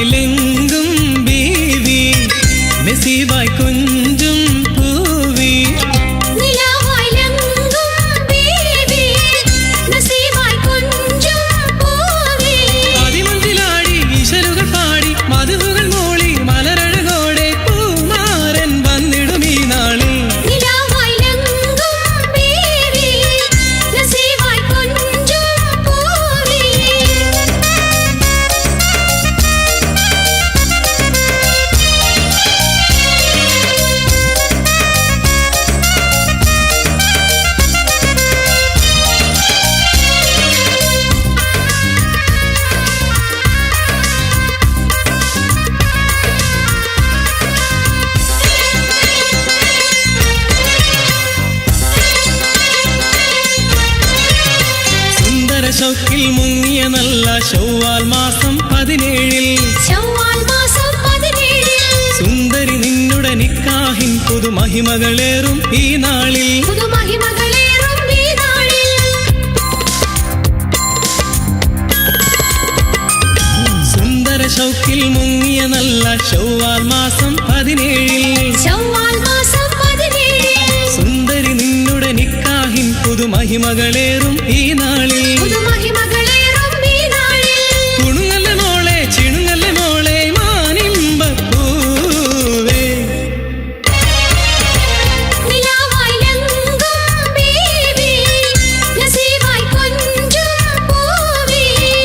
നിലാവായിലെങ്കും ബീവി നസീബായി കൊഞ്ചും പൂവി അതിമഞ്ചിലാടി ഈശലുകൾ പാടി മധുകൾ മൂളി മലരഴകോടെ പൂമാരൻ വന്നിടും ഈ നാളിൽ ഷൗക്കിൽ മുങ്ങിയ നല്ല ശൗവാൽ മാസം 17 സുന്ദരി നിന്നുടെ നിക്കാഹിൻ പുതുമഹിമകളേറും ഈ നാളിൽ സുന്ദര ഷൗക്കിൽ മുങ്ങിയ നല്ല ശൗവാൽ മാസം 17 സുന്ദരി നിന്നുടെ നിക്കാഹിൻ പുതുമഹിമകളേറും ഈ നാളിൽ കുണുങ്ങല്ല മോളെ ചിണുങ്ങല്ല മോളെ മാനിമ്പൂവേ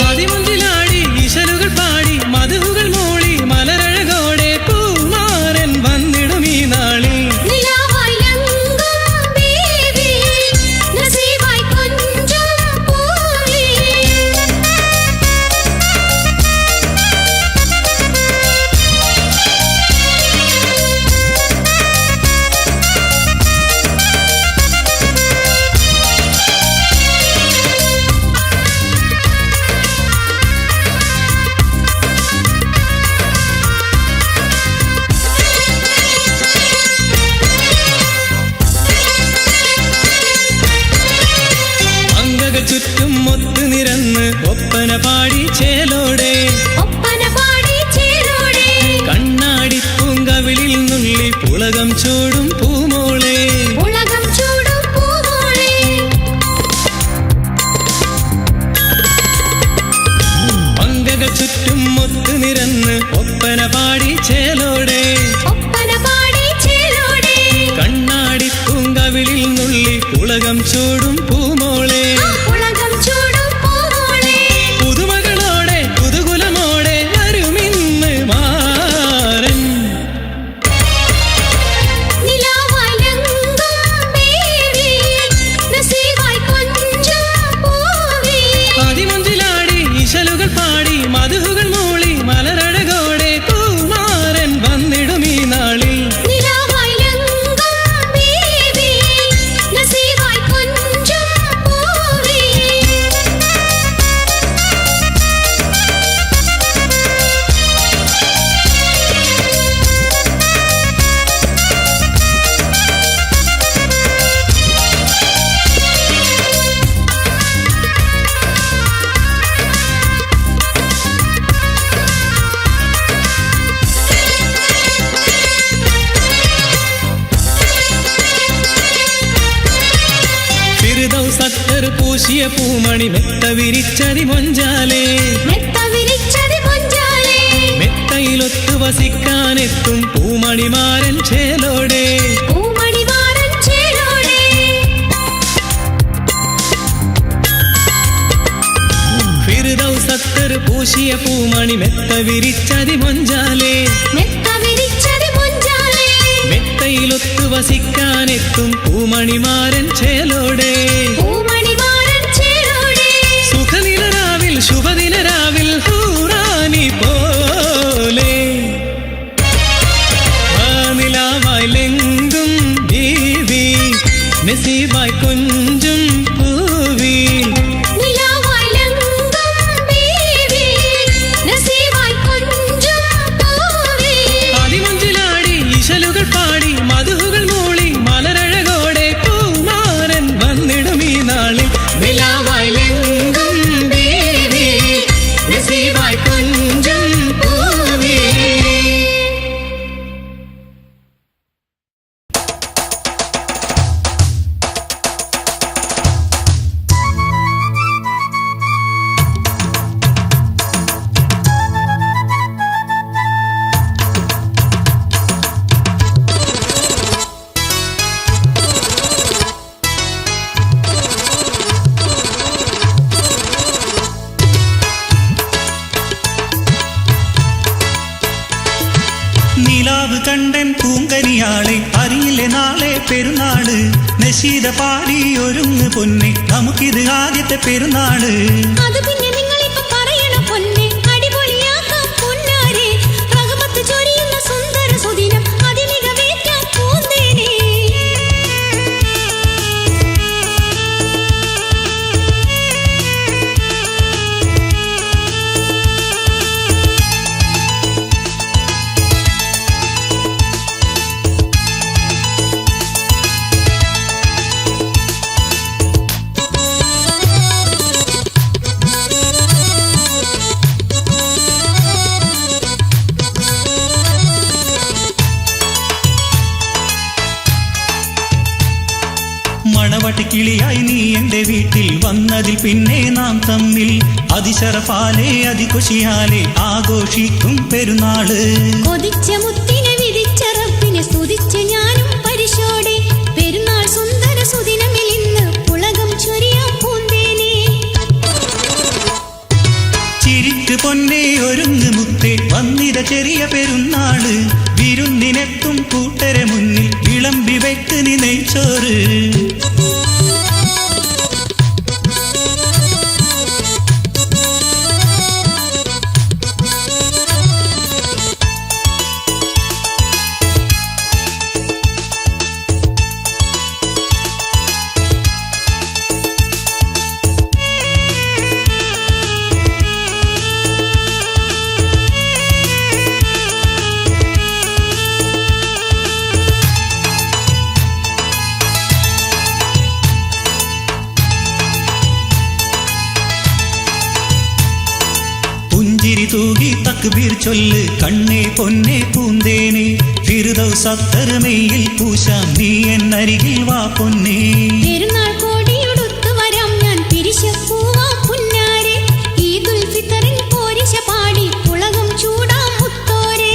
അതിമുഞ്ചിലാടി ഈശലുകൾ പാടി മധുകൾ മൂളി മലരഴകോടെ പൂമാരൻ വന്നിടും ഈ നാളിൽ ചുറ്റും ഒത്തു നിരന്ന് ഒപ്പന പാടി ചേലോടെ കണ്ണാടി പൂങ്കവിളിൽ നുള്ളി പുളകം ചൂടും പൂമോളെ പങ്കക ചുറ്റും ഒത്തു നിരന്ന് ഒപ്പന പാടി ചേലോടെ കണ്ണാടി പൂങ്കവിളിൽ നുള്ളി പുളകം ചൂടും പൂമോളെ പുതുമകളോടെ പുതുകുലമോടെ വരുമിന്ന് മാരൻ അതിമഞ്ചിലാടി ഈശലുകൾ പാടി മധുകൾ മൂളി മലരഴകോടെ പൂമാരൻ വന്നിടും ഈ നാളിൽ സത്തർ പൂശിയ പൂമണി മെത്ത വിരിച്ചതി മൊഞ്ചാലേ മെത്തയിലൊത്തു വസിക്കാനെത്തും പൂമണിമാരൻ ചേലോടെ സത്തർ പൂശിയ പൂമണി മെത്ത വിരിച്ചതി മൊഞ്ചാലേ മെത്തയിലൊത്തു വസിക്കാനെത്തും പൂമണിമാരൻ ചേലോടെ സുഖനിലരാവിൽ ശുഭദിനരാവിൽ ഹൂറാനി പോലെ നിലാവായിലെങ്കും ബീവി നസീബായി കൊഞ്ചും പൂവി അതിമഞ്ചിലാടി ഈശലുകൾ പാടി മധുകൾ മൂളി മലരഴകോടെ പൂമാരൻ വന്നിടും ഈ നാളിൽ നിലാവായിലെങ്കും ബീവി നിലാവ് കണ്ടൻ പൂങ്കനിയാളെ അറിയില്ലേ നാളെ പെരുന്നാള് നശീദ പാടി ഒരുങ്ങ് പൊന്നെ നമുക്കിത് ആദ്യത്തെ പെരുന്നാള് അത് പിന്നെ നിങ്ങളിപ്പോ പറയണ പൊന്നെ അടിപൊളിയാക്കാം പൊന്നാരെ റഹ്മത്ത് ചൊരിയുന്ന സുന്ദര സുദിനം അതിമികവേറ്റാം പൂന്തേനെ മണവട്ടിക്കിളിയായി നീ എന്റെ വീട്ടിൽ വന്നതിൽ പിന്നെ നാം തമ്മിൽ അതിശറഫാലെ അതിഖുഷിയാലെ ആഘോഷിക്കും പെരുന്നാള് കൊതിച്ച മുത്തിനെ വിധിച്ച റബ്ബിനെ സ്തുതിച്ച് ഞാനും പരിശോടെ പെരുന്നാൾ സുന്ദര സുദിനമിൽ ഇന്ന് പുളകം ചൊരിയാം പൂന്തേനെ ചിരിക്ക് പൊന്നെ ഒരുങ്ങ് മുത്തേ വന്നിത ചെറിയ പെരുന്നാള് വിരുന്നിനെത്തും കൂട്ടരെ മുന്നിൽ വിളമ്പി വെക്ക് നീ നെയ്ച്ചോറ് പുഞ്ചിരി തൂകി തക്ബീർ ചൊല്ല് കണ്ണേ പൊന്നെ പൂന്തേനെ ഫിർദൗസ് അത്തർമയിൽ പൂശാം നീ എന്നരികിൽ വാ പൊന്നേ പെരുന്നാൾ കോടിയുടുത്തു വരാം ഞാൻ പിരിശപ്പൂവാം പുന്നാരെ ഈദുൽ ഫിത്തറിൻ പോരിശ പാടി പുളകം ചൂടാം മുത്തോരെ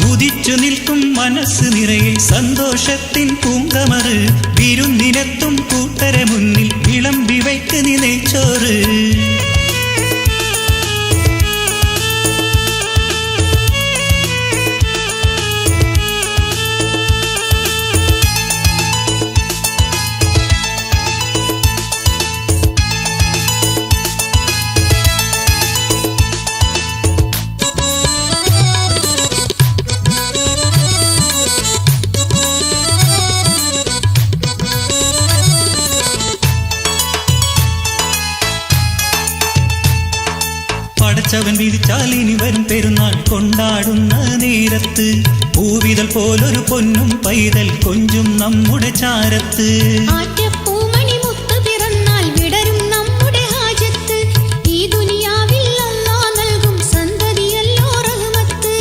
ഉദിച്ചു നിൽക്കും മനസ്സ് നിറയെ സന്തോഷത്തിൻ പൂങ്കമറ് വിരുന്നിനെത്തും കൂട്ടരെ മുന്നിൽ വിളമ്പി വയ്ക്ക് നീ നെയ്ച്ചോറ് പടച്ചവൻ വിധിച്ചാൽ ഇനി വരും പെരുന്നാൾ കൊണ്ടാടുന്ന നേരത്ത് പൂവിതൽ പോലൊരു പൊന്നും പൈതൽ കൊഞ്ചും നമ്മുടെ ചാരത്ത് ആറ്റപ്പൂമണി മുത്ത് പിറന്നാൽ വിടരും നമ്മുടെ ഹാജത്ത് ഈ ദുനിയാവിൽ അല്ലാഹ് നൽകും സന്തതിയല്ലോ റഹ്മത്ത്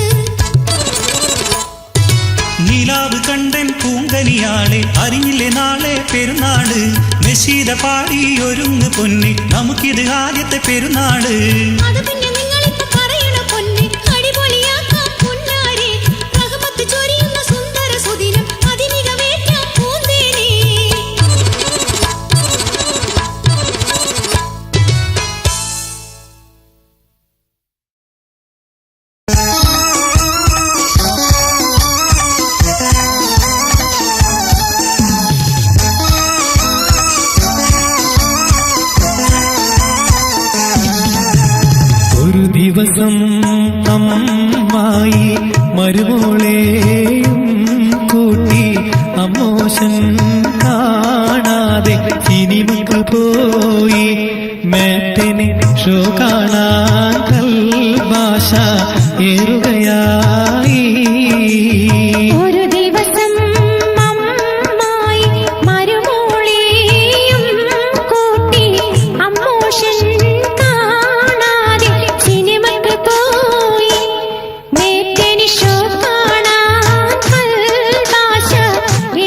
നിലാവ് കണ്ടൻ പൂങ്കനിയാളെ അറിഞ്ഞില്ലേ നാളെ പെരുന്നാള് നശീദ പാടി ഒരുങ്ങ് പൊന്നെ നമുക്കിത് ആദ്യത്തെ പെരുന്നാള് അത് പിന്നെ നിങ്ങളിപ്പോ പറയണ പൊന്നെ അടിപൊളിയാക്കാം പൊന്നാരെ റഹ്മത്ത് ചൊരിയുന്ന സുന്ദര സുദിനം അതിമികവേറ്റാം പൂന്തേനെ ഒരു ദിവസം അമ്മായി മരുമോളെയും കൂട്ടി അമ്മോശൻ കാണാതെ സിനിമക്ക് പോയി മേറ്റന് ഷോ കാണാൻ കൽഭാഷ ഏറുകയായി ഒരു ദിവസം അമ്മായി മരുമോളെയും കൂട്ടി അമ്മോശൻ കാണാതെ സിനിമക്ക് പോയി മേറ്റന് ഷോ കാണാൻ കൽഭാഷ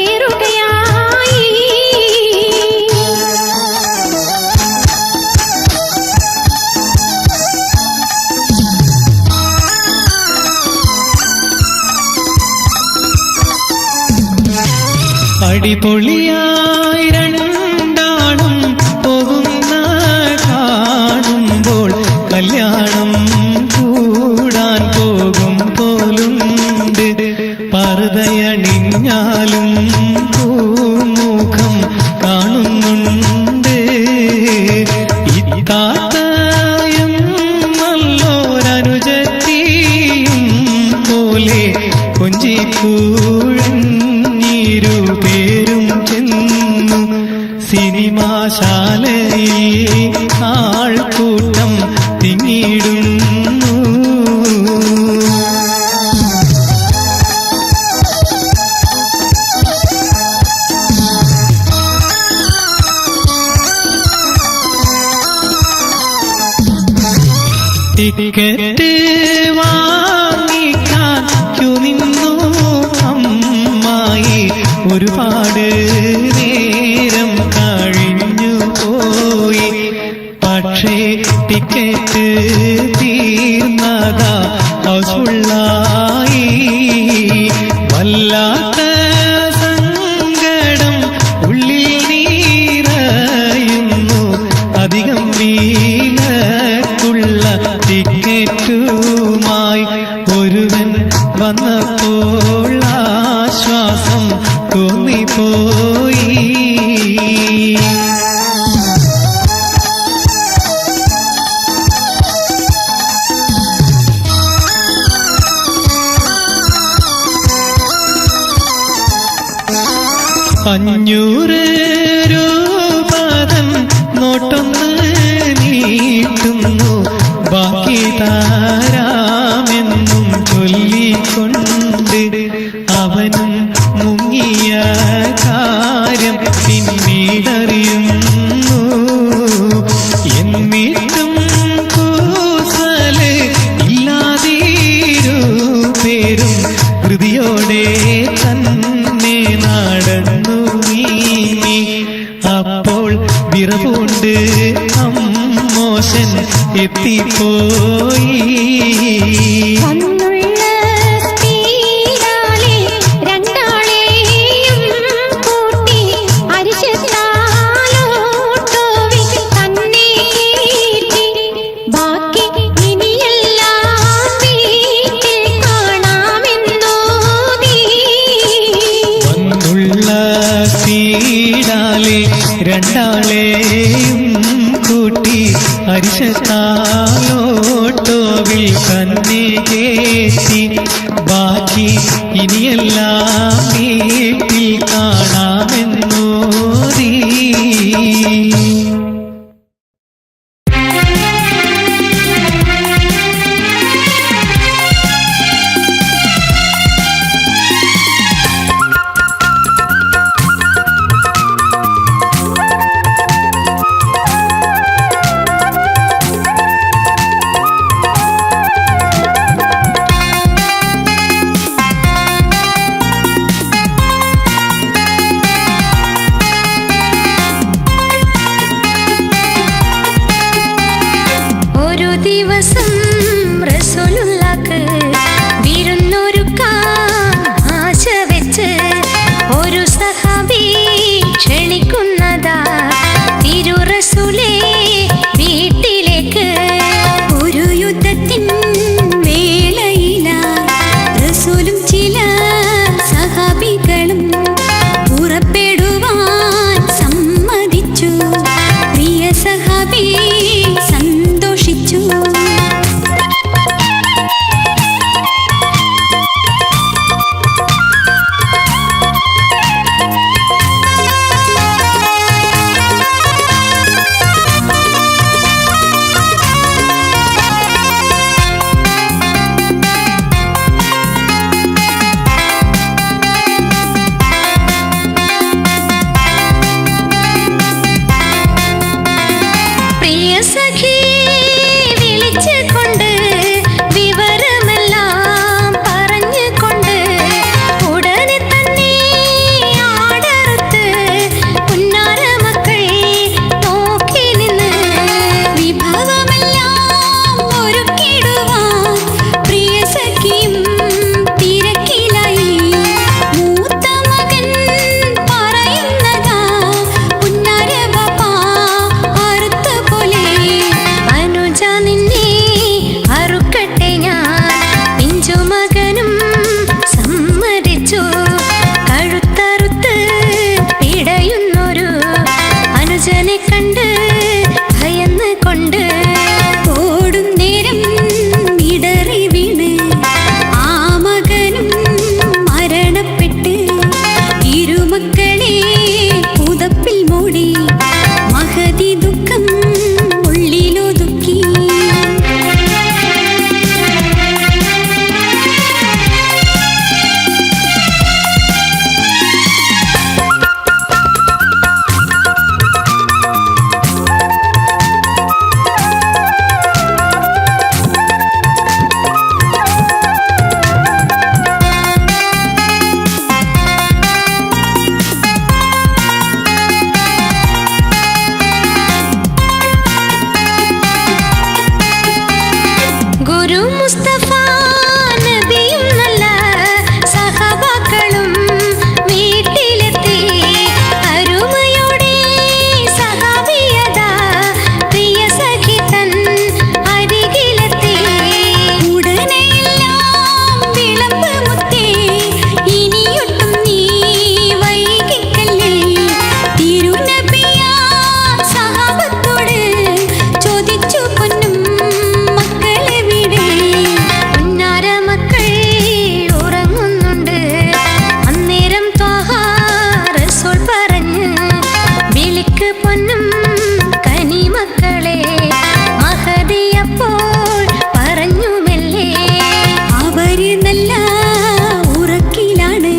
ഏറുകയായി അടിപൊളിയായി രണ്ടാളും പോകുന്ന കാണുമ്പോൾ കല്യാണം കൂടാൻ പോകും ടിക്കറ്റ് വാങ്ങിക്കാൻ ക്യൂ നിന്നു അമ്മായി. ഒരുപാട് നേരം കഴിഞ്ഞു പോയി. പക്ഷേ ടിക്കറ്റ് തീർന്നതാ ഹൗസ്ഫുള്ളായി. വല്ലാത്ത സങ്കടം ഉള്ളിൽ നീറയുന്നു. അധികം വീലക്കുള്ള ടിക്കറ്റുമായി ഒരുവൻ വന്നപ്പോൾ ആശ്വാസം തോന്നിപ്പോയി. അഞ്ഞൂറ് രൂപതൻ നോട്ടൊന്ന് നീട്ടുന്നു. ബാക്കി താരാമെന്നും ചൊല്ലിക്കൊണ്ട് അവനും മുങ്ങിയ കാര്യം പിന്നീടറിയുന്നു. എന്നിട്ടും കൂസല് ഇല്ലാതീരു പേരും ഹൃതിയോടെ തന്നെ നടന്നു നീങ്ങി. അപ്പോൾ വിറവുണ്ട് അമ്മോശൻ എത്തിപ്പോയി. വന്നുള്ള സ്പീഡാലെ രണ്ടാളെയും കൂട്ടി അരിശത്താലോട്ടോവിൽ തന്നെ കയറ്റി. ബാക്കി ഇനിയെല്ലാം വീട്ടിൽ കാണാമെന്നോതി. വന്നുള്ള സ്പീഡാലെ രണ്ടാളെയും കൂട്ടി അരിശത്താലോട്ടോവിൽ തന്നെ കേറ്റി. ബാക്കി ഇനിയെല്ലാം വീട്ടിൽ കാണാമെന്നോതി. മുസ്തഫ നബിയും നല്ല സഹബാക്കളും വീട്ടിലെത്തി അരുമയോടെ സഹാബിയതാ പ്രിയ സഖി തൻ അരികിലെത്തി ഉടനെയെല്ലാം വിളമ്പ് മുത്തേ ഇനിയൊട്ടും നീ വൈകിക്കല്ലേ തിരുനബിയാ സഹാബത്തോട് ചോദിച്ചു പൊന്നും മക്കളെവിടെ പൊന്നാര മക്കൾ ഉറങ്ങുന്നുണ്ട് അന്നേരം ത്വാഹ റസൂൽ പറഞ്ഞു വിളിക്ക് പൊന്നും കനിമക്കളെ മഹദിയപ്പോൾ പറഞ്ഞു മെല്ലെ അവര് നല്ല ഉറക്കിലാണ്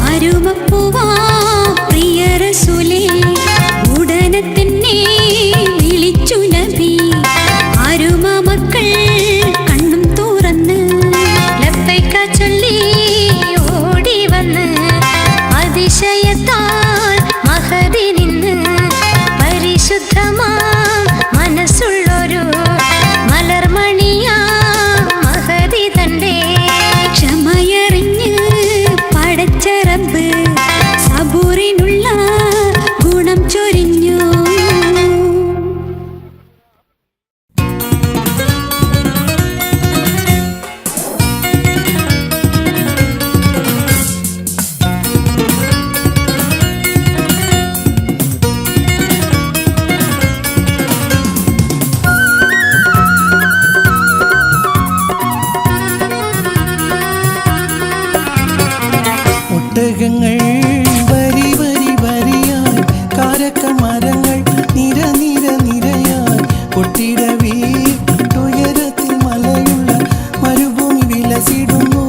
അരുമപ്പൂവാ പ്രിയ റസൂലേ ഉടനെ തന്നെ വിളിച്ചു നബി അരുമ മക്കൾ കണ്ണും തുറന്ന് ലബ്ബൈക ചൊല്ലി ഓടി വന്ന് അതിശയത്താൽ മഹദി നിന്ന് പരിശുദ്ധമാ മനസ്സുള്ളൊരു മലർമണിയാ മഹദി തന്റെ ക്ഷമയറിഞ്ഞ് പടച്ച റബ്ബ് സബൂറിനുള്ള ഗുണം ചൊരിഞ്ഞു ഒട്ടകങ്ങൾ വരി വരി വരിയായി കാരക്ക മരങ്ങൾ നിര നിര നിരയായി കൊട്ടിടവേ ഉയരത്തിൽ മലയുള്ള മരുഭൂമി വിലസിടുന്നു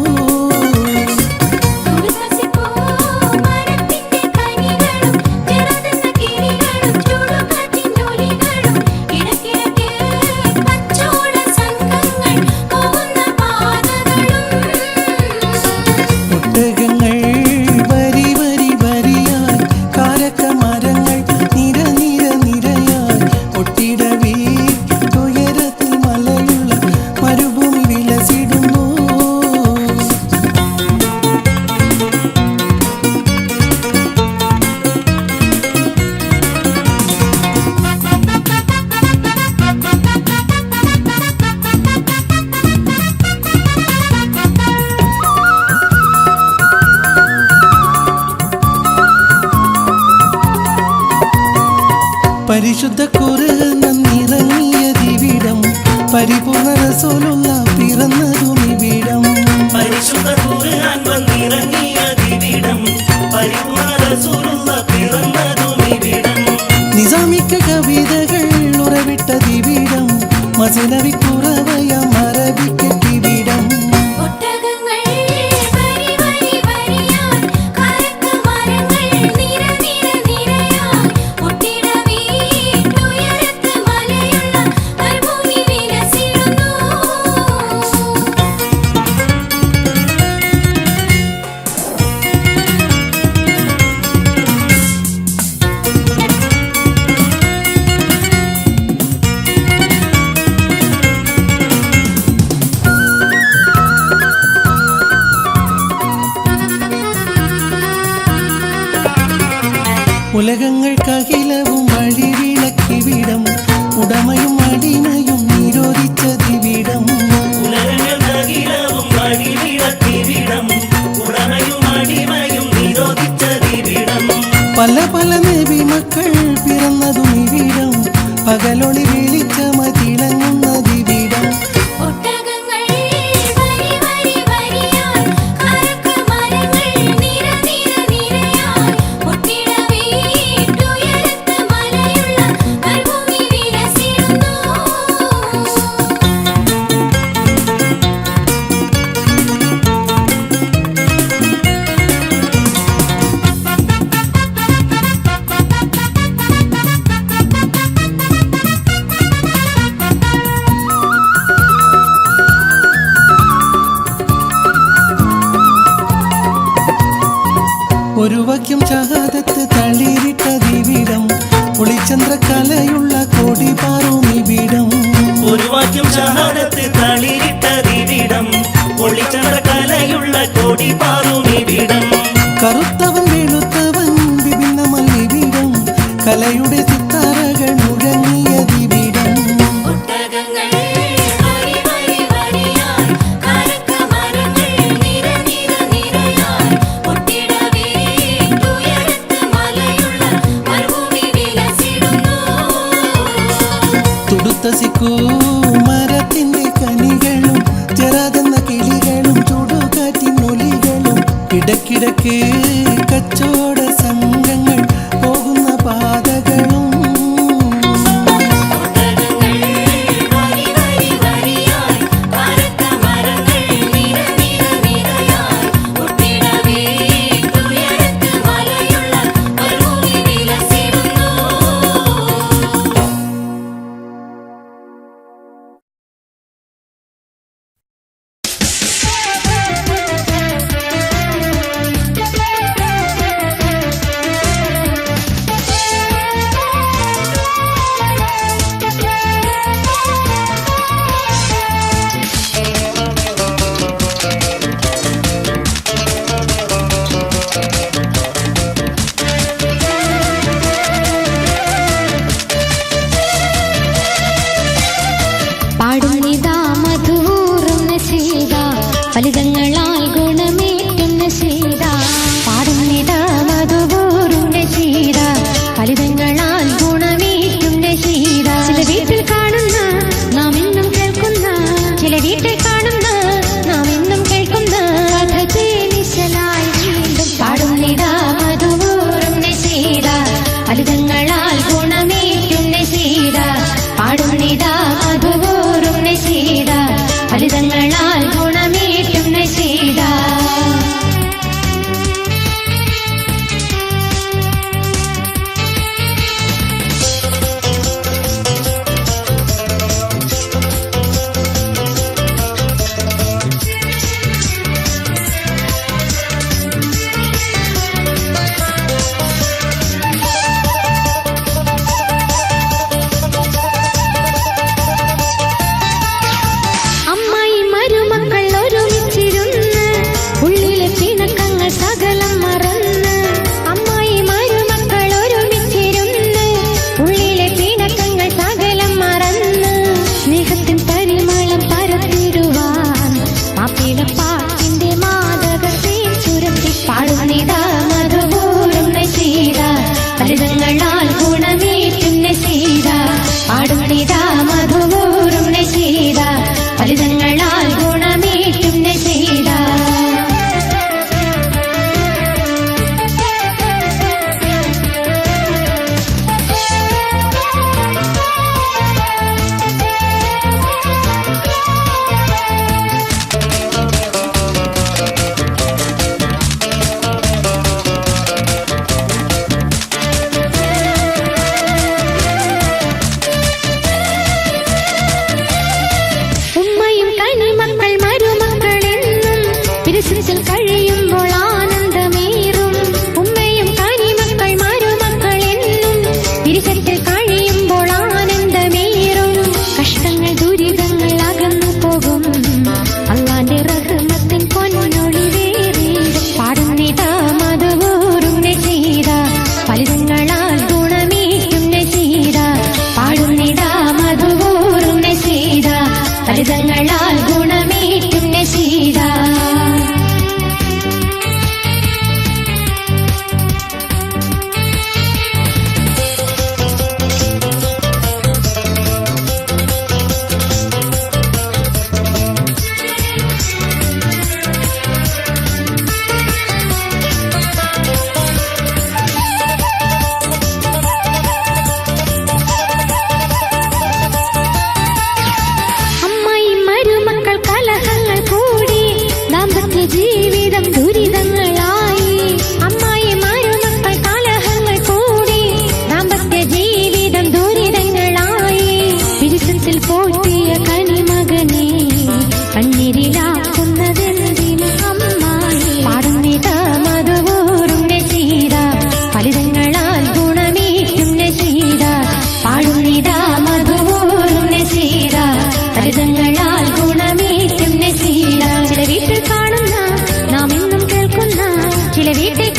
ഒട്ടകങ്ങൾ വരി വരി വരിയായി കാരക്ക മരങ്ങൾ നിര നിര നിരയായി ഒട്ടിടവേ ഉയരത്തിൽ മലയുള്ള മരുഭൂമി വിലസിടുന്നു പരിശുദ്ധ ഖുർആൻ ഇറങ്ങിയ ദിവിടം പരിപൂർണ റസൂലുള്ള പിറന്നതും ഇവിടം പരിശുദ്ധ ഖുർആൻ വന്നിറങ്ങിയ ദിവിടം പരിപൂർണ റസൂലുള്ള പിറന്നതും ഇവിടം നിസാമിക്ക കവിതകൾ ഉറവിട്ട ദിവിടം മസനവി കുറവയ മറവിക്കിവിടം ഒട്ടകങ്ങൾ വരി വരി വരിയായി കാരക്ക മരങ്ങൾ നിര നിര നിരയായി ഒട്ടിടവേ ഉയരത്തിൽ മലയുള്ള മരുഭൂമി വിലസിടുന്നു ഉലകങ്ങൾക്കഖിലവും വഴിവിളക്കിവിടം ഉടമയും അടിമയും നിരോധിച്ച ദിവിടം ഉലകങ്ങൾക്കഖിലവും വഴിവിളക്കിവിടം ഉടമയും അടിമയും നിരോധിച്ച ദിവിടം പല പല നബി മക്കൾ പിറന്നതും ഇവിടം പകലൊളി വെളിച്ചമ തിളങ്ങുന്ന ദിവിടം ഒട്ടകങ്ങൾ വരി വരി വരിയായി കാരക്ക മരങ്ങൾ നിര നിര നിരയായി ഒട്ടിടവേ ഉയരത്തിൽ മലയുള്ള മരുഭൂമി വിലസിടുന്നു ഒരു വാക്യം ഷഹാദത്ത് തളിരിട്ട ദിവിടം ഒളിചന്ദ്രകലയുള്ള കോടി പാറും ഇവിടം ഒരു വാക്യം ഷഹാദത്ത് തളിരിട്ട കറുത്തവൻ വെളുത്തവൻ വിഭിന്നമല്ലിവിടം കലയുടെ സിത്താരകൾ മുഴങ്ങിയ ദിവിടം തുടുത്ത സിക്കൂ മരത്തിന്റെ കനികളും ചെറാതെന്ന കിളികളും ചുടുകാറ്റിനൊലികളും ഇടയ്ക്കിടയ്ക്ക് കച്ചോട സംഘങ്ങൾ പോകുന്ന പാതകളും ഫലിതങ്ങളാൽ ഗുണമേറ്റും നശീദ പാടുന്നിത മധുപൂറും നശീദ ഫലിതങ്ങളാൽ ഗുണമേറ്റും നശീദ ചില വീട്ടിൽ കാണുന്ന നാം എന്നും കേൾക്കുന്ന ചില വീട്ടിൽ കാണുന്ന നാം എന്നും കേൾക്കുന്ന കഥകേനിശലായി വീണ്ടും പാടുന്നിത മധുപൂറും നശീദ ഫലിതങ്ങളാൽ ഗുണമേറ്റും നശീദ പാടുന്നിത മധുപൂറും നശീദ ഫലിതങ്ങളാൽ ഗുണമേറ്റും നശീദ അമ്മായി മരുമക്കൾ ഒരുമിച്ചിരുന്ന് ഉള്ളിലെ പിണക്കങ്ങൾ സകലം മറന്ന് അമ്മായി മരുമക്കൾ ഒരുമിച്ചിരുന്ന് ഉള്ളിലെ പിണക്കങ്ങൾ സകലം മറന്ന് സ്നേഹത്തിൻ പരിമളം പരത്തിടുവാൻ മാപ്പിളപ്പാട്ടിന്റെ മാതകത്തെ ചുരത്തി പാടുന്നിതാ മധുപൂറും നശീദ ഫലിതങ്ങളാൽ ഗുണമേറ്റും നശീദ പാടുന്നിതാ മധുപൂറും നശീദ ഫലിതങ്ങളാൽ ഗുണമേറ്റും നശീദ ഉമ്മയും കനിമക്കൾ മരുമക്കളെന്നും പിരിശിൽ കഴിയുമ്പോൾ ആനന്ദമേറും ഉമ്മയും കനിമക്കൾ മരുമക്കളെന്നും പിരിശിൽ കഴിയുമ്പോൾ ആനന്ദമേറും കഷ്ടങ്ങൾ ദുരിതങ്ങൾ അകന്നു പോകും അല്ലാന്റെ റഹ്മത്തിൻ പൊന്നൊളി വേറിടും പാടുന്നിതാ മധുപൂറും നശീദ ഫലിതങ്ങളാൽ ഗുണമേറ്റും നശീദ പാടുന്നിതാ മധുപൂറും നശീദ ഫലിതങ്ങളാൽ ഗുണമേറ്റും നശീദ അമ്മായി മരുമക്കൾ കലഹങ്ങൾ കൂടി ദാമ്പത്യ ജീവിതം ദുരിതങ്ങളായി അമ്മായി മരുമക്കൾ കലഹങ്ങൾ കൂടി ദാമ്പത്യ ജീവിതം ദുരിതങ്ങളായി പിരിശത്തിൽ പോറ്റിയ കനിമകനെ കണ്ണീരിലാക്കുന്നതെന്തിന് അമ്മായി പാടുന്നിതാ മധുപൂറും നശീദ ഫലിതങ്ങളാൽ ഗുണമേറ്റും നശീദ പാടുന്നിതാ മധുപൂറും നശീദ ഫലിതങ്ങളാൽ ഗുണമേറ്റും നശീദ ചില വീട്ടിൽ കാണുന്ന നാം എന്നും കേൾക്കുന്ന ചില വീട്ടിൽ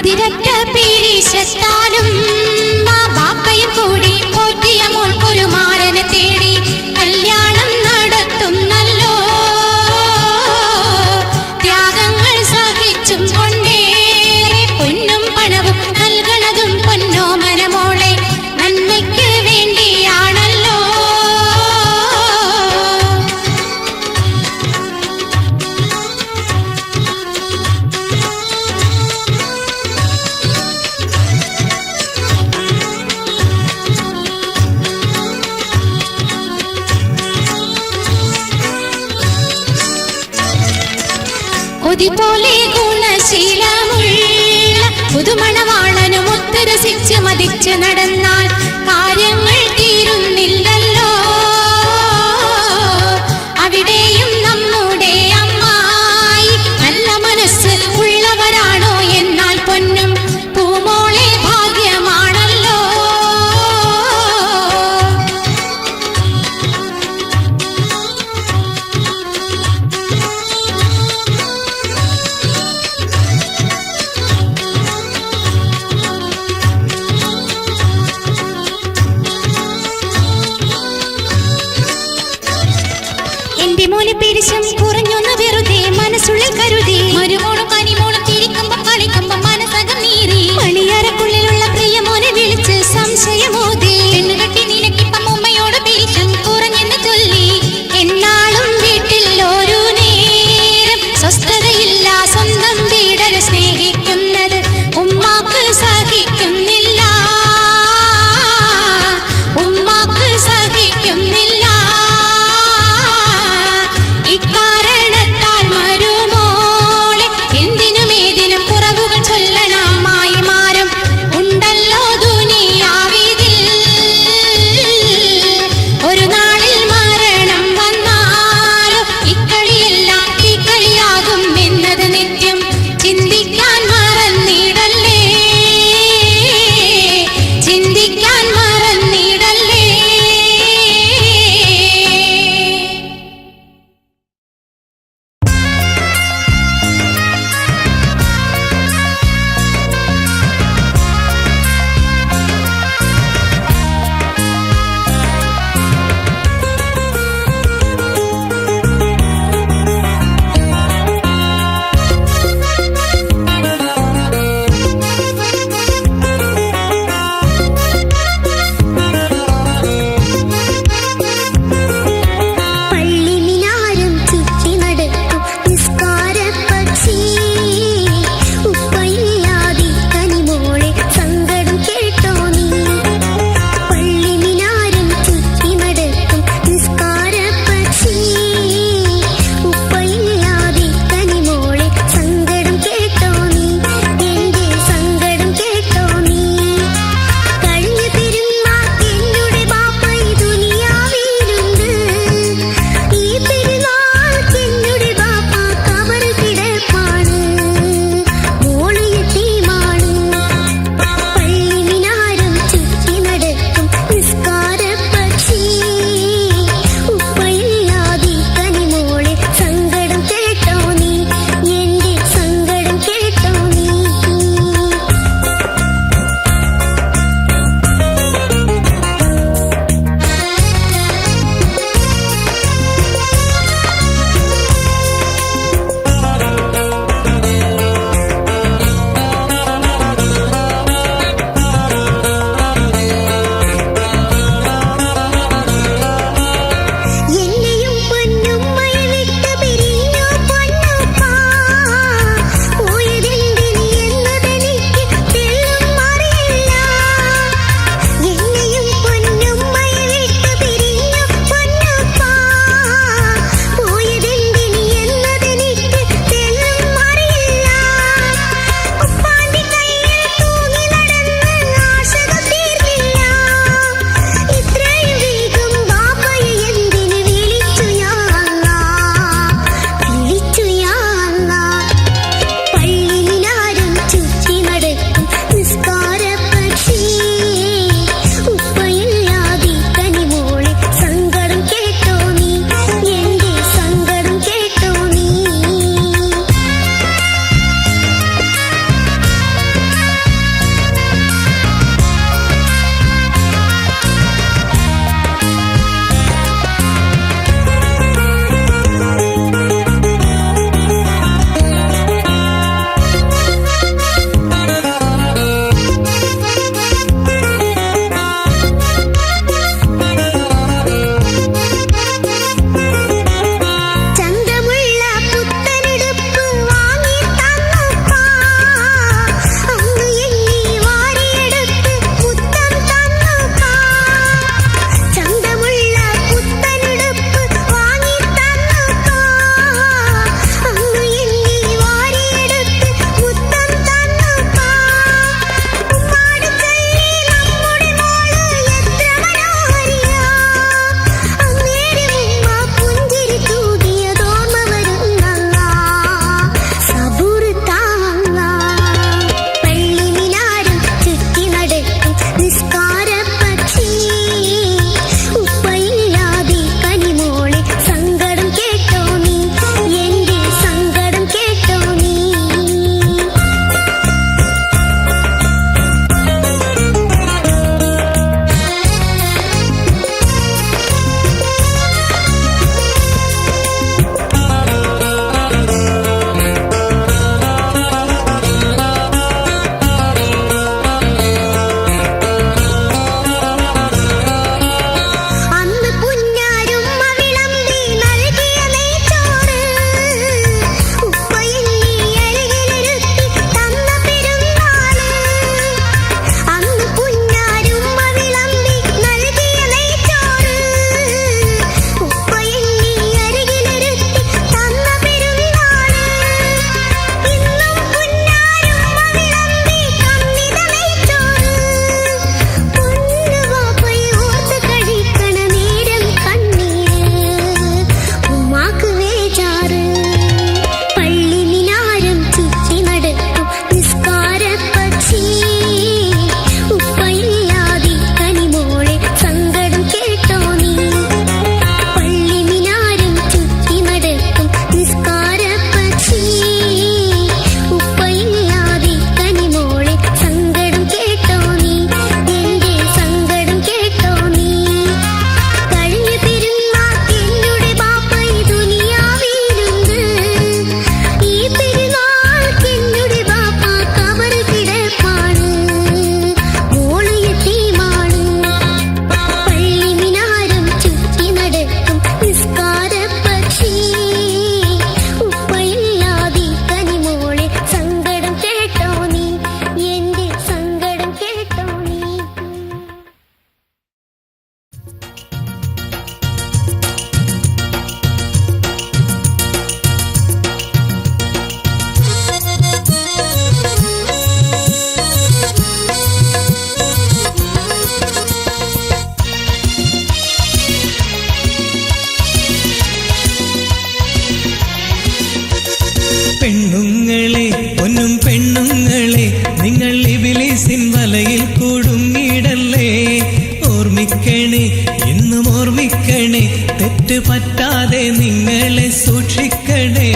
അതിരറ്റ പീരീശത്താലും ബാപ്പയും കൂടി പോറ്റിയ മോൾക്കൊരു മാരനെ തേടി കല്യാണം നടത്തുന്നല്ലോ. ത്യാഗങ്ങൾ സഹിച്ചും കൊണ്ടേ പൊന്നും പണവും നൽകണതും പൊന്നോമന മോളെ നന്മയ്ക്ക് വേണ്ടിയാണല്ലോ. ഒതിപോലെ ഗുണശീലമുള്ള പുതുമണവാളനും ഒത്തുരസിച്ച് മതിച്ച് നടന്നാൽ കാര്യങ്ങൾ തീരുന്നില്ലല്ലോ. അവിടെയും നമ്മുടെ അമ്മായി നല്ല മനസ്സ് ഉള്ളവരാണോ എന്നാൽ പൊന്നും പൂമോളെ ഭാഗ്യമാണല്ലോ. എന്റെ മോനെ പിരിശം കുറഞ്ഞൊന്ന് വെറുതെ മനസ്സുള്ളിൽ കരുതി മരുമോളും കനിമോളും ചിരിക്കുമ്പം കളിക്കുമ്പം മനസ്സകം നീറി മണിയറക്കുള്ളിലുള്ള പ്രിയ മോനെ വിളിച്ച് സംശയമോതി പെണ്ണുകെട്ടി നിനക്കിപ്പം ഉമ്മയോട് പിരിശം കുറഞ്ഞെന്ന് ചൊല്ലി. എന്നാളും വീട്ടിൽ ഒരു നേരം സ്വസ്ഥതയില്ല, സ്വന്തം വീടരെ സ്നേഹിക്കുന്നത് ഉമ്മാക്ക് സഹിക്കുന്നില്ല, ഉമ്മാക്ക് സഹിക്കുന്നില്ല. ഇക്കാരണത്താൽ മരുമോ പൊന്നും പെണ്ണുങ്ങളെ നിങ്ങൾ ഇബ്ലീസിൻ വലയിൽ കുടുങ്ങിയിടല്ലേ. ഓർമ്മിക്കണേ, എന്നും ഓർമ്മിക്കണേ, തെറ്റ് പറ്റാതെ നിങ്ങളെ സൂക്ഷിക്കണേ.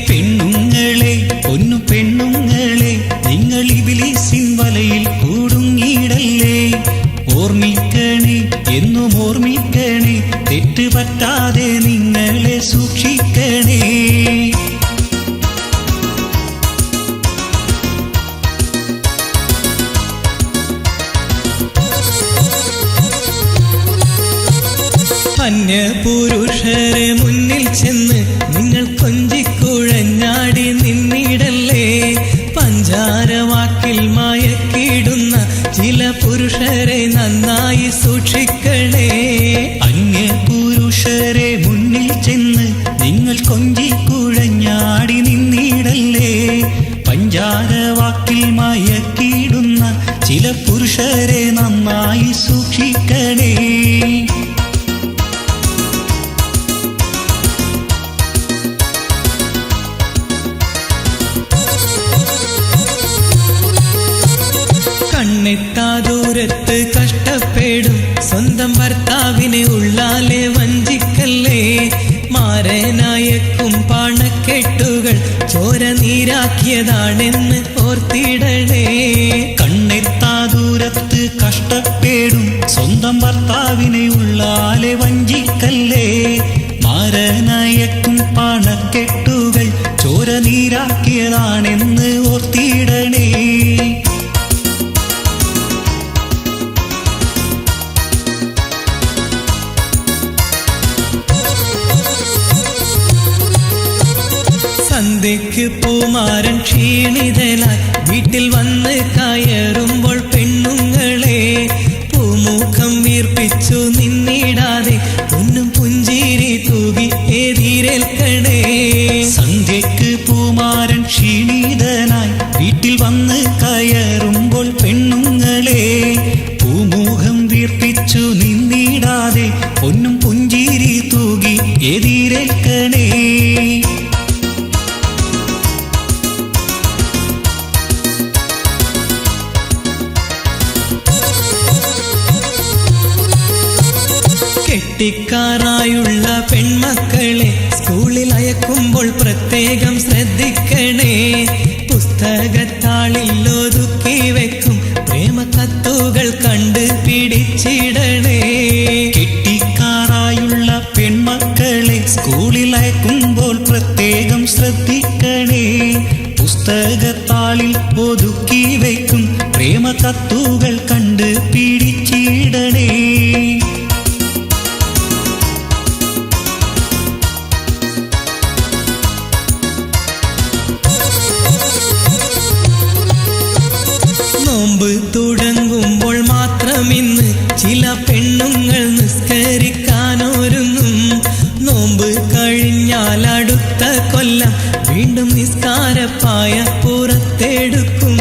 പെണ്ണുങ്ങളെ, പൊന്നു പെണ്ണുങ്ങളെ, നിങ്ങൾ ഇബ്ലീസിൻ വലയിൽ കുടുങ്ങിയിടല്ലേ. ഓർമ്മിക്കണേ, എന്നും ഓർമ്മിക്കണേ, തെറ്റ് പറ്റാതെ നിങ്ങളെ സൂക്ഷിക്കണേ. അന്യപുരുഷരെ മുന്നിൽ ചെന്ന് നിങ്ങൾ കൊഞ്ചിക്കുഴഞ്ഞാടി നിന്നിടല്ലേ. പഞ്ചാരവാക്കിൽ മയക്കിടുന്ന ചില പുരുഷരെ നന്നായി സൂക്ഷിക്കണേ. അന്യപുരുഷരെ മുന്നിൽ ചെന്ന് നിങ്ങൾ കൊഞ്ചിക്കുഴഞ്ഞാടി നിന്നിടല്ലേ. പഞ്ചാരവാക്കിൽ മയക്കിടുന്ന ചില പുരുഷരെ നന്നായി സൂക്ഷിക്കണേ. കണ്ണെത്താ ദൂരത്ത് കഷ്ടപ്പെടും സ്വന്തം ഭർത്താവിനെ ഉള്ളാലെ വഞ്ചിക്കല്ലേ. മാരനായക്കും പാണക്കെട്ടുകൾ ചോര നീരാക്കിയതാണെന്ന് ഓർത്തിടണേ. കണ്ണെത്താ ദൂരത്ത് കഷ്ടപ്പെടും സ്വന്തം ഭർത്താവിനെ ഉള്ളാലെ വഞ്ചിക്കല്ലേ. മാരനായക്കും പാണക്കെട്ടുകൾ ചോര നീരാക്കിയതാണെന്ന് ഓർത്തിടണേ. സന്ധ്യയ്ക്ക് പൂമാരൻ ക്ഷീണിതനായി വീട്ടിൽ വന്ന് കയറുമ്പോൾ പെണ്ണുങ്ങളെ പൂമുഖം വീർപ്പിച്ചു നിന്നിടാതെ പൊന്നും പുഞ്ചിരി തൂകി എതിരേൽക്കണേ. സന്ധ്യയ്ക്ക് പൂമാരൻ ക്ഷീണിതനായി വീട്ടിൽ വന്ന് കയറുമ്പോൾ പെണ്ണുങ്ങളെ പൂമുഖം വീർപ്പിച്ചു നിന്നിടാതെ പൊന്നും പുഞ്ചിരി തൂകി എതിരേൽക്കണേ. കെട്ടിക്കാറായുള്ള പെൺമക്കളെ സ്കൂളിൽ അയക്കുമ്പോൾ പ്രത്യേകം ശ്രദ്ധിക്കണേ. പുസ്തകത്താളിൽ ഒതുക്കി വെക്കും പ്രേമകത്തുകൾ കണ്ട് പിടിച്ചിടണേ. കെട്ടിക്കാറായുള്ള പെൺമക്കളെ സ്കൂളിൽ അയക്കുമ്പോൾ പ്രത്യേകം ശ്രദ്ധിക്കണേ. പുസ്തകത്താളിൽ ഒതുക്കി വയ്ക്കും പ്രേമകത്തുകൾ കണ്ട് പിടിച്ചിടണേ. നോമ്പ് തുടങ്ങുമ്പോൾ മാത്രം ഇന്ന് ചില പെണ്ണുങ്ങൾ നിസ്കരിക്കാനൊരുങ്ങും. നോമ്പ് കഴിഞ്ഞാൽ അടുത്ത കൊല്ലം വീണ്ടും നിസ്കാരപ്പായ പുറത്തെടുക്കും.